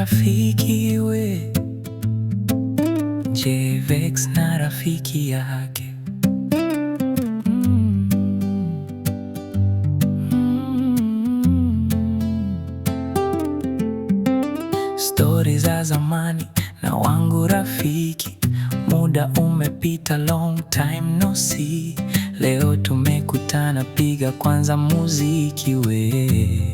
Rafiki we, J-Vex na rafiki yake. Stori za zamani na wangu rafiki, muda umepita, long time no see. Leo tumekutana, piga kwanza muziki we.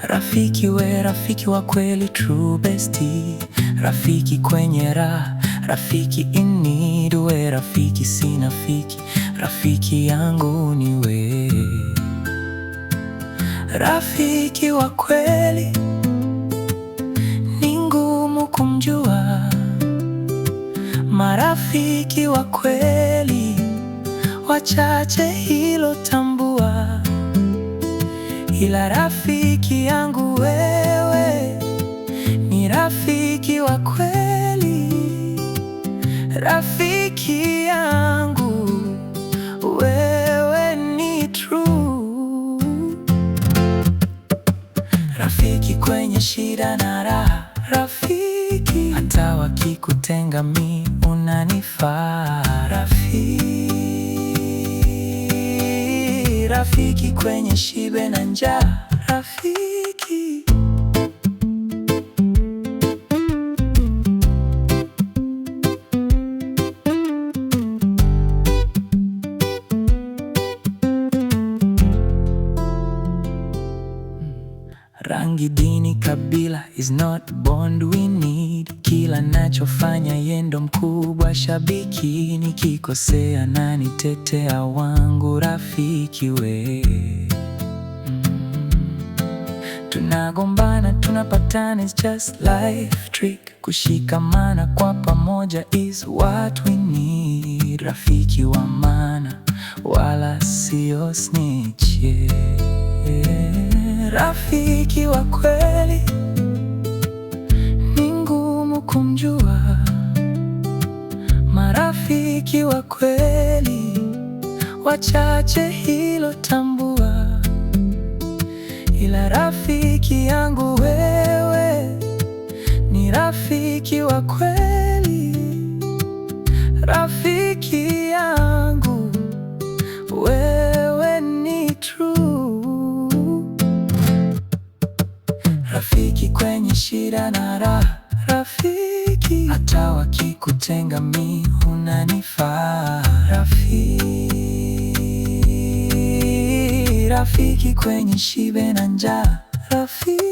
Rafiki we, rafiki wa kweli, true bestie. Rafiki kwenye raha, rafiki in need we. Rafiki sina fiki, rafiki yangu ni we. Rafiki wa kweli ni ngumu kumjua. Marafiki wa kweli wachache, hilo tambua. Ila rafiki yangu wewe ni rafiki wa kweli. Rafiki yangu wewe ni true. Rafiki kwenye shida na raha, rafiki hata wakikutenga mi unanifaa. Rafiki kwenye shibe na njaa, rafiki. Rangi, dini, kabila is not bond we need. Kila nachofanya yendo mkubwa shabiki. Nikikosea nanitetea wangu rafiki we. Tunagombana tunapatana, it's just life trick. Kushikamana kwa pamoja is what we need. Rafiki wa maana wala sio snitch, yeah. Rafiki wa kweli ni ngumu kumjua. Marafiki wa kweli wachache, hilo tambua. Ila rafiki yangu wewe ni rafiki wa kweli. Rafiki yangu wewe ni true. Rafiki kwenye shida na raha, rafiki hata wakikutenga mi unanifaa. Rafiki kwenye shibe na njaa, rafiki.